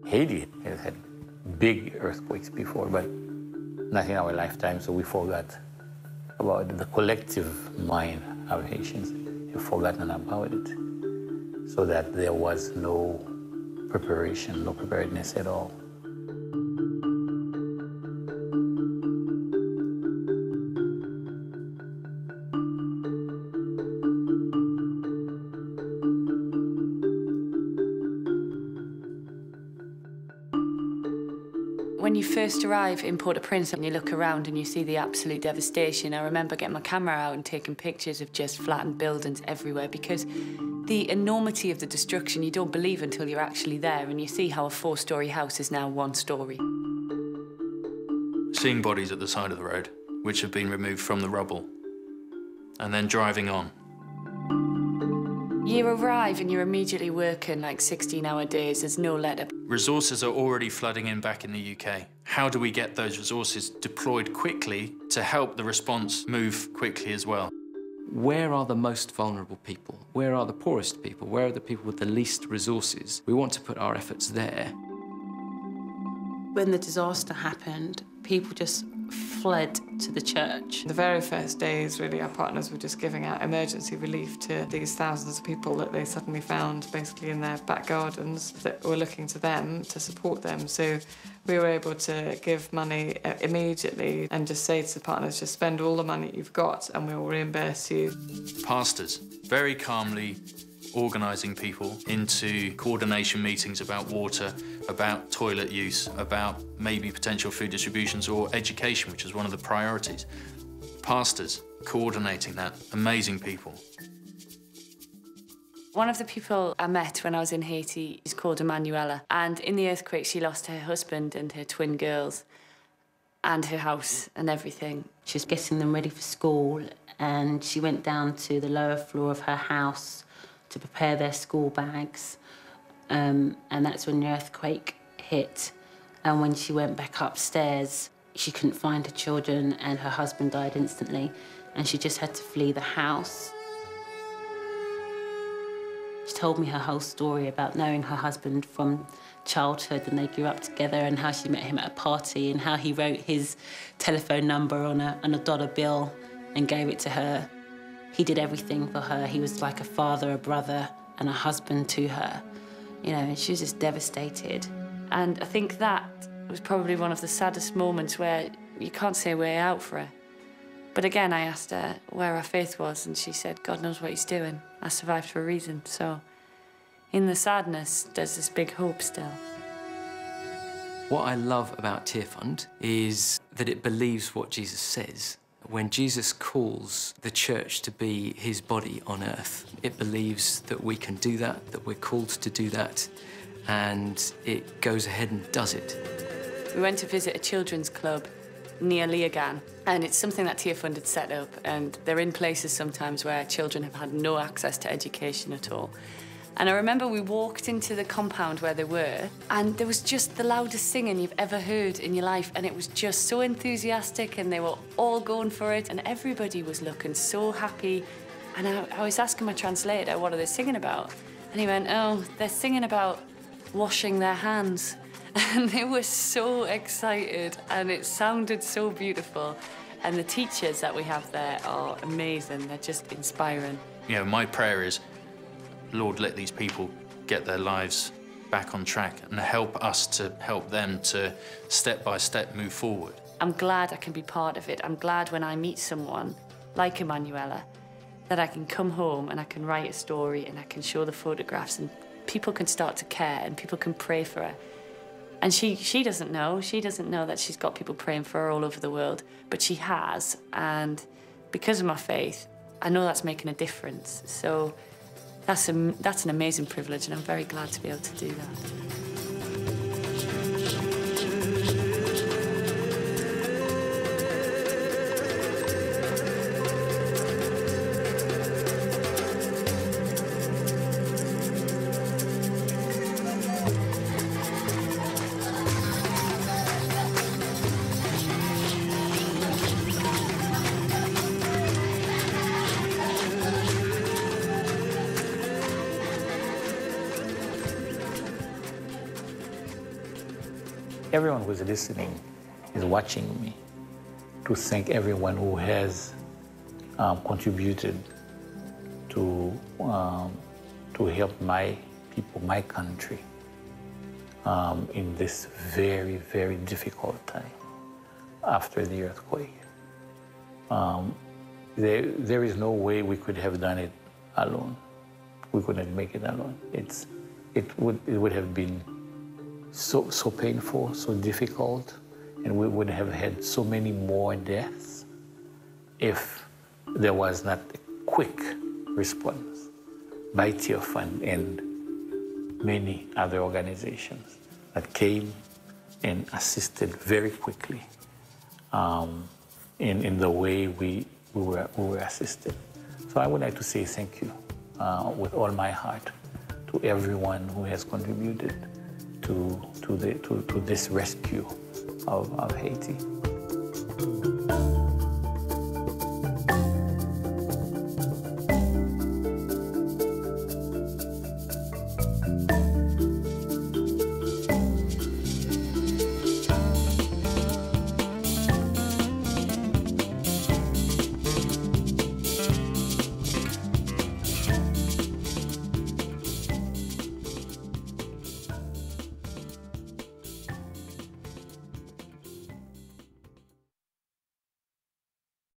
Haiti has had big earthquakes before, but not in our lifetime, so we forgot about the collective mind of Haitians. We've forgotten about it, so that there was no preparation, no preparedness at all. When you first arrive in Port-au-Prince and you look around and you see the absolute devastation, I remember getting my camera out and taking pictures of just flattened buildings everywhere, because the enormity of the destruction you don't believe until you're actually there and you see how a 4-storey house is now 1 story. Seeing bodies at the side of the road, which have been removed from the rubble, and then driving on. You arrive and you're immediately working like 16-hour days, there's no let-up. Resources are already flooding in back in the UK. How do we get those resources deployed quickly to help the response move quickly as well? Where are the most vulnerable people? Where are the poorest people? Where are the people with the least resources? We want to put our efforts there. When the disaster happened, people just fled to the church. The very first days, really, our partners were just giving out emergency relief to these thousands of people that they suddenly found basically in their back gardens that were looking to them to support them. So we were able to give money immediately and just say to the partners, just spend all the money you've got and we'll reimburse you. Pastors very calmly organising people into coordination meetings about water, about toilet use, about maybe potential food distributions or education, which is one of the priorities. Pastors coordinating that, amazing people. One of the people I met when I was in Haiti is called Emanuela, and in the earthquake she lost her husband and her twin girls and her house and everything. She was getting them ready for school and she went down to the lower floor of her house to prepare their school bags. And that's when the earthquake hit. And when she went back upstairs, she couldn't find her children and her husband died instantly. And she just had to flee the house. She told me her whole story about knowing her husband from childhood, and they grew up together, and how she met him at a party and how he wrote his telephone number on a dollar bill and gave it to her. He did everything for her. He was like a father, a brother, and a husband to her. You know, and she was just devastated. And I think that was probably one of the saddest moments where you can't see a way out for her. But again, I asked her where her faith was, and she said, God knows what he's doing. I survived for a reason. So in the sadness, there's this big hope still. What I love about Tearfund is that it believes what Jesus says. When Jesus calls the church to be his body on earth, it believes that we can do that we're called to do that, and it goes ahead and does it. We went to visit a children's club near Liagan, and it's something that Tearfund had set up, and they're in places sometimes where children have had no access to education at all. And I remember we walked into the compound where they were, and there was just the loudest singing you've ever heard in your life, and it was just so enthusiastic, and they were all going for it, and everybody was looking so happy. And I was asking my translator, what are they singing about? And he went, oh, they're singing about washing their hands. And they were so excited, and it sounded so beautiful. And the teachers that we have there are amazing. They're just inspiring. You know, my prayer is, Lord, let these people get their lives back on track and help us to help them to step by step move forward. I'm glad I can be part of it. I'm glad when I meet someone like Emanuela that I can come home and I can write a story and I can show the photographs and people can start to care and people can pray for her. And she doesn't know. She doesn't know that she's got people praying for her all over the world, but she has. And because of my faith, I know that's making a difference. So that's an amazing privilege, and I'm very glad to be able to do that. everyone who's listening is watching me, to thank everyone who has contributed to help my people, my country, in this very, very difficult time after the earthquake. There is no way we could have done it alone. We couldn't make it alone. It would have been so painful, so difficult, and we would have had so many more deaths if there was not a quick response by Tearfund and many other organizations that came and assisted very quickly in the way we were assisted. So I would like to say thank you with all my heart to everyone who has contributed to this rescue of Haiti.